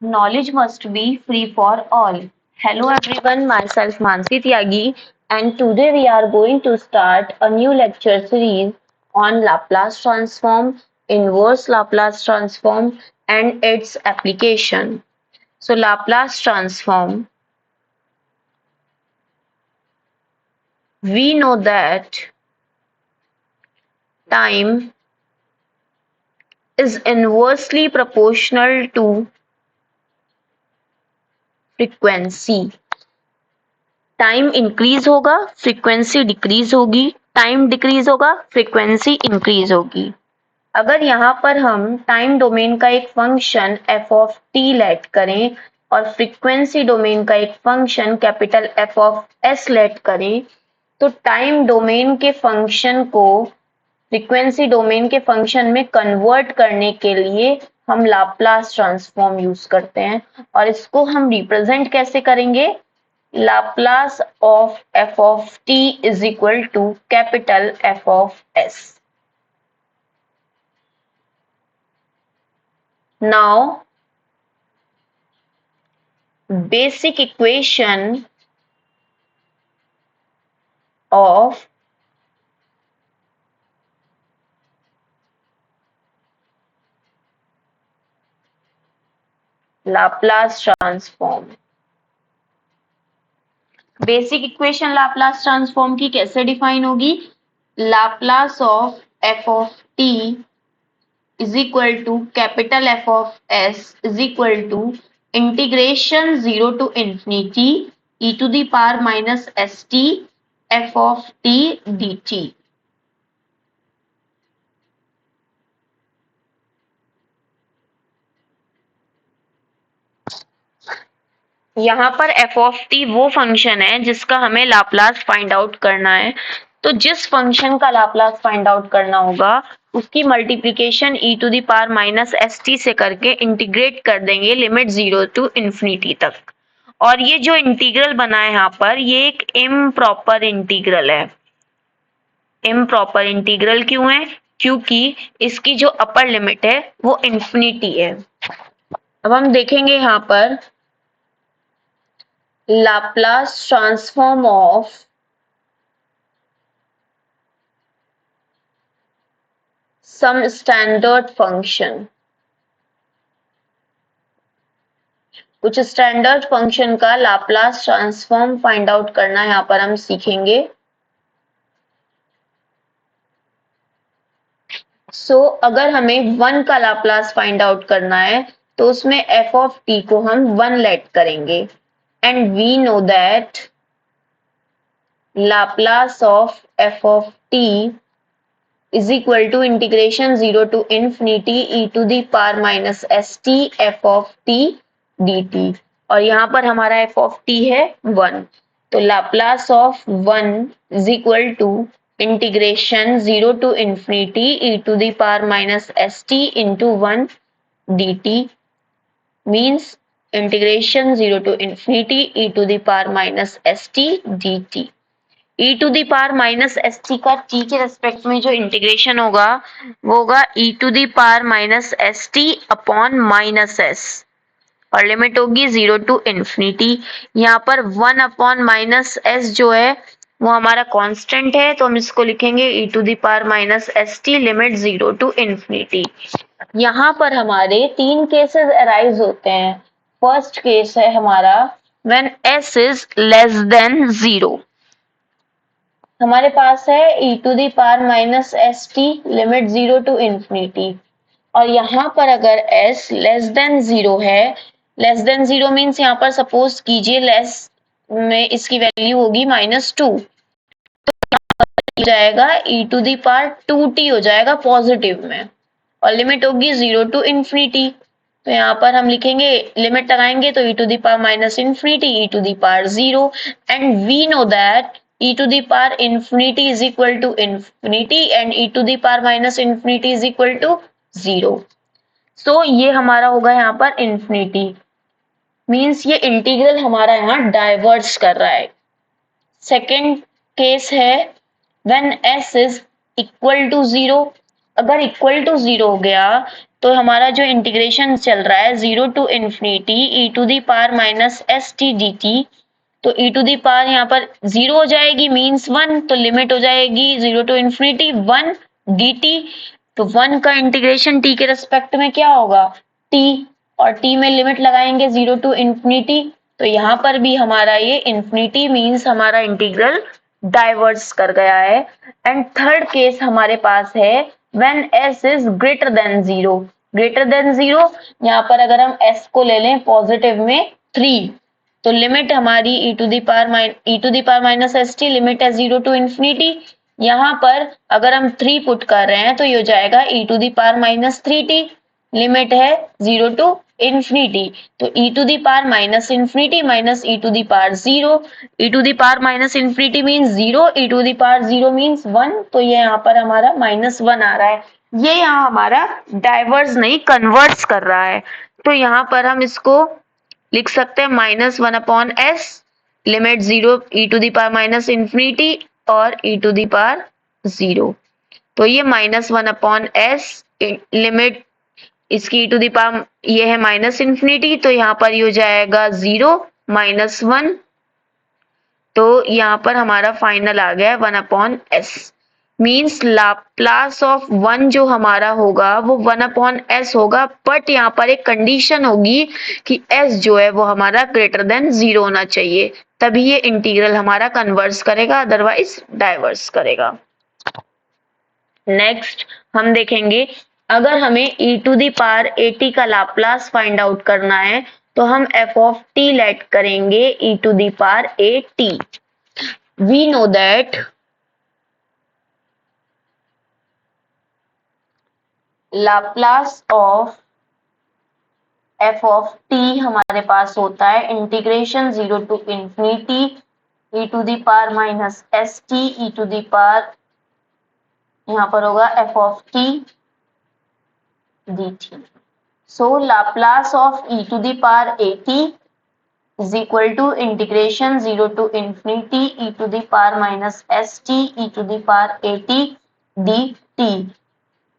Knowledge must be free for all. Hello everyone, myself Mansi Tyagi, and today we are going to start a new lecture series on Laplace transform, inverse Laplace transform, and its application. So, Laplace transform, we know that time is inversely proportional to frequency. Time increase होगा, frequency decrease होगी, time decrease होगा, frequency increase होगी। अगर यहाँ पर हम time domain का एक function f of t let करें और फ्रीक्वेंसी डोमेन का एक function capital F of s let करें, तो टाइम डोमेन के फंक्शन को फ्रीक्वेंसी डोमेन के फंक्शन में कन्वर्ट करने के लिए हम लाप्लास ट्रांसफॉर्म यूज करते हैं और इसको हम रिप्रेजेंट कैसे करेंगे? Laplace of f of t is equal to capital F of s. Now, basic equation of Laplace transform. Basic equation Laplace transform की कैसे डिफाइन होगी? Laplace of f of t is equal to capital F of s is equal to integration 0 to infinity e to the power minus s t f of t d t. यहाँ पर f of t वो function है जिसका हमें Laplace find out करना है। तो जिस फंक्शन का लाप्लास फाइंड आउट करना होगा उसकी multiplication e to the power minus s t से करके इंटीग्रेट कर देंगे लिमिट 0 टू इंफिनिटी तक। और ये जो इंटीग्रल बना है यहाँ पर, ये एक इम्प्रॉपर इंटीग्रल है। इम्प्रॉपर इंटीग्रल क्यों है? क्योंकि इसकी जो अपर लिमिट है वो इंफिनिटी है। अब हम देखेंगे यहाँ पर Laplace transform of some standard function। कुछ स्टैंडर्ड फंक्शन का लाप्लास ट्रांसफॉर्म फाइंड आउट करना यहाँ पर हम सीखेंगे। अगर हमें 1 का लाप्लास फाइंड आउट करना है तो उसमें एफ ऑफ टी को हम 1 लेट करेंगे and we know that Laplace of f of t is equal to integration 0 to infinity e to the power minus st f of t dt। और यहाँ पर हमारा f of t है 1, तो Laplace of 1 is equal to integration 0 to infinity e to the power minus st into 1 dt means integration 0 to infinity e to the power minus st dt। e to the power minus st का t के respect में जो integration होगा वो होगा e to the power minus st upon minus s और limit होगी 0 to infinity. यहाँ पर 1 अपॉन माइनस s जो है वो हमारा कांस्टेंट है, तो हम इसको लिखेंगे e to the power minus st limit 0 to infinity. यहाँ पर हमारे 3 केसेस अराइज होते हैं। फर्स्ट केस है हमारा when s is less than 0। हमारे पास है e to the power minus s t limit 0 to infinity और यहाँ पर अगर s लेस देन 0 है, लेस देन 0 मीन्स यहाँ पर सपोज कीजिए लेस में इसकी वैल्यू होगी -2, तो जाएगा e to the power 2t हो जाएगा पॉजिटिव में और लिमिट होगी 0 टू इंफिनिटी। तो यहाँ पर हम लिखेंगे, लिमिट लगाएंगे तो e to the power minus infinity e to the power 0 and we know that e to the power infinity is equal to infinity and e to the power minus infinity is equal to 0। So ये हमारा होगा यहाँ पर infinity, means ये integral हमारा यहाँ diverse कर रहा है। सेकेंड केस है when s is equal to 0। अगर इक्वल टू 0 हो गया तो हमारा जो इंटीग्रेशन चल रहा है 0 to infinity e to the power minus s t d t, तो ई टू दी पावर यहाँ पर 0 हो जाएगी मीन्स 1, तो लिमिट हो जाएगी 0 टू इन्फिनिटी 1 डी टी। तो 1 का इंटीग्रेशन t के रेस्पेक्ट में क्या होगा t, और t में लिमिट लगाएंगे 0 टू इन्फिनिटी, तो यहाँ पर भी हमारा ये इन्फिनिटी मीन्स हमारा इंटीग्रल डाइवर्स कर गया है। एंड थर्ड केस हमारे पास है when s is greater then 0। Greater than 0 यहाँ पर अगर हम s को ले लें पॉजिटिव में 3, तो लिमिट हमारी e to the power minus s t, limit है 0 टू इन्फिनिटी। यहाँ पर अगर हम 3 पुट कर रहे हैं तो ये हो जाएगा e to the power minus 3t, limit है 0 टू इन्फिनिटी। तो e to the power minus infinity minus e to the power 0, e to the power minus infinity means 0, e to the power 0 means 1, तो ये यहाँ पर हमारा -1 आ रहा है। ये यहाँ हमारा डाइवर्स नहीं कन्वर्ट्स कर रहा है, तो यहाँ पर हम इसको लिख सकते हैं -1/s, limit 0 e to the power minus infinity और e टू दी पावर 0। तो ये -1/s, लिमिट इसकी e टू दी पावर ये है माइनस इन्फिनिटी, तो यहाँ पर ये हो जाएगा 0 -1, तो यहाँ पर हमारा फाइनल आ गया 1/s। मीन्स लाप्लास ऑफ 1 जो हमारा होगा वो 1/s होगा, बट यहाँ पर एक कंडीशन होगी कि s जो है वो हमारा ग्रेटर देन 0 होना चाहिए, तभी ये इंटीग्रल हमारा कन्वर्स करेगा, अदरवाइज डाइवर्स करेगा। नेक्स्ट हम देखेंगे अगर हमें e to the power at का लाप्लास फाइंड आउट करना है तो हम f ऑफ t लेट करेंगे e to the power at। We know that Laplace of f of t हमारे पास होता है integration 0 to infinity e to the power minus s t e to the power, यहाँ पर होगा f of t dt। So Laplace of e to the power at is equal to integration 0 to infinity e to the power minus s t e to the power at dt।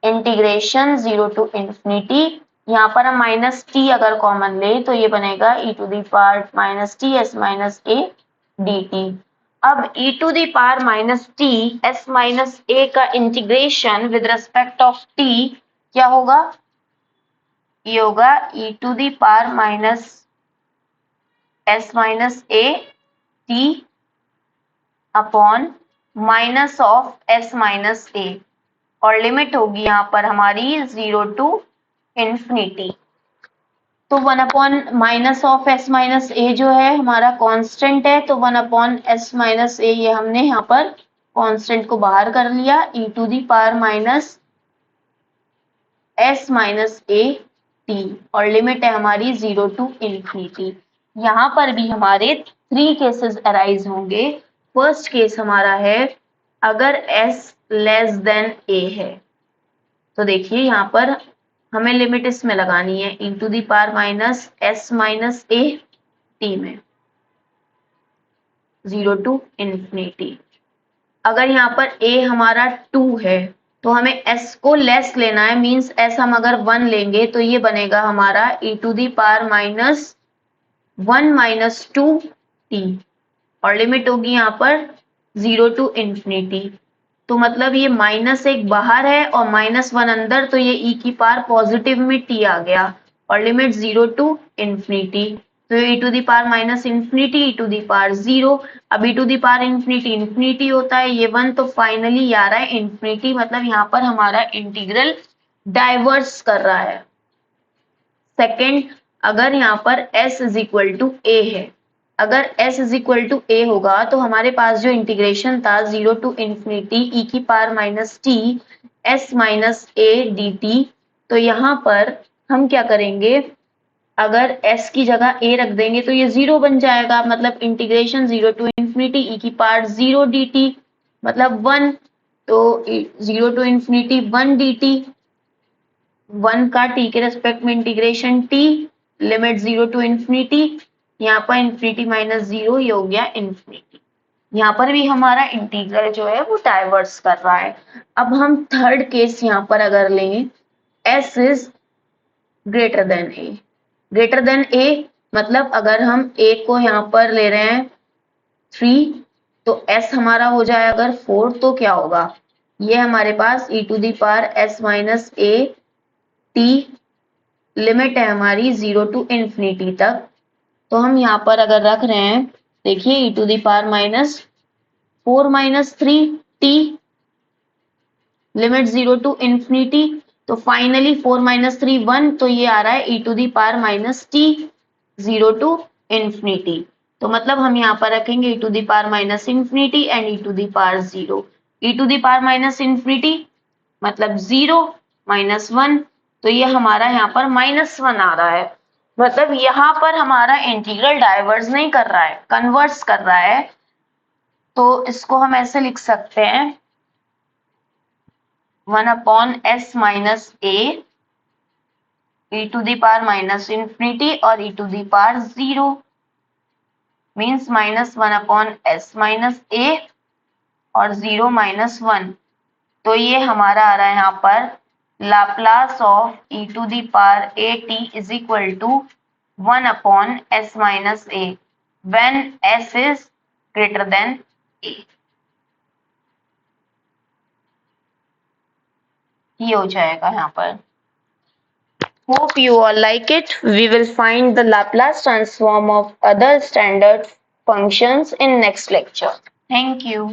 Integration 0 to infinity, यहाँ पर हम minus T अगर common ले तो ये बनेगा e to the power minus T S minus A D T. अब e to the power minus T S minus A का integration with respect of t क्या होगा, ये होगा e to the power minus S minus A T upon minus of S minus A, और limit होगी यहाँ पर हमारी 0 टू इन्फिनिटी। तो 1 upon minus of S minus A जो है हमारा कांस्टेंट है, तो 1 अपॉन एस माइनस ए ये हमने यहाँ पर कांस्टेंट को बाहर कर लिया, e to the power minus S minus A t, और लिमिट है हमारी 0 टू इन्फिनिटी। यहाँ पर भी हमारे 3 केसेस अराइज होंगे। फर्स्ट केस हमारा है अगर s लेस देन a है, तो देखिए यहाँ पर हमें लिमिट इसमें लगानी है e to the power minus S minus A t में 0 टू इन्फिनिटी। अगर यहाँ पर a हमारा 2 है तो हमें s को लेस लेना है, मींस s हम अगर 1 लेंगे तो ये बनेगा हमारा e to the power minus 1 minus 2t, और लिमिट होगी यहाँ पर 0 टू इन्फिनिटी। तो मतलब ये माइनस एक बाहर है और -1 अंदर, तो ये e की पावर पॉजिटिव में t आ गया, और लिमिट 0 टू इन्फिनिटी, तो e to the power minus infinity e to the power 0। अब e to the power infinity infinity होता है, ये 1, तो फाइनली आ रहा है इन्फिनिटी, मतलब यहाँ पर हमारा इंटीग्रल डाइवर्स कर रहा है। सेकेंड, अगर यहाँ पर s is equal to a है, अगर s is equal to a होगा तो हमारे पास जो इंटीग्रेशन था 0 टू इन्फिनिटी e की power minus T S minus A D t, तो यहाँ पर हम क्या करेंगे, अगर s की जगह a रख देंगे तो ये 0 बन जाएगा, मतलब इंटीग्रेशन 0 टू इन्फिनिटी e की पावर 0 डी टी मतलब 1, तो 0 टू इन्फिनिटी 1 डी टी, 1 का t के रेस्पेक्ट में integration t, limit 0 to infinity, यहाँ पर इन्फिनिटी माइनस 0, ये हो गया इन्फिनिटी। यहाँ पर भी हमारा इंटीग्रल जो है वो डाइवर्स कर रहा है। अब हम थर्ड केस यहाँ पर अगर लें s is greater than A. Greater than A मतलब अगर हम ए को यहाँ पर ले रहे हैं 3 तो s हमारा हो जाए अगर 4 तो क्या होगा, ये हमारे पास e to the power s minus A t limit है हमारी 0 टू इन्फिनिटी तक। तो हम यहाँ पर अगर रख रहे हैं, देखिए e to the power minus 4 minus 3t limit 0 to infinity, तो फाइनली 4 माइनस 3 1, तो ये आ रहा है e to the power minus t 0 to infinity. तो मतलब हम यहाँ पर रखेंगे e to the power minus infinity and e to the power 0। e to the power minus infinity मतलब 0 माइनस 1, तो ये हमारा यहाँ पर -1 आ रहा है। मतलब यहाँ पर हमारा इंटीग्रल डाइवर्स नहीं कर रहा है, कन्वर्ट्स कर रहा है। तो इसको हम ऐसे लिख सकते हैं 1 upon s minus A e to the power minus infinity और e to the power 0 means -1 upon s minus A और 0 माइनस 1। तो ये हमारा आ रहा है यहाँ पर Laplace of e to the power a t is equal to 1 upon s minus a when s is greater than a। ये हो जाएगा यहाँ पर। Hope you all like it. We will find the Laplace transform of other standard functions in next lecture. Thank you.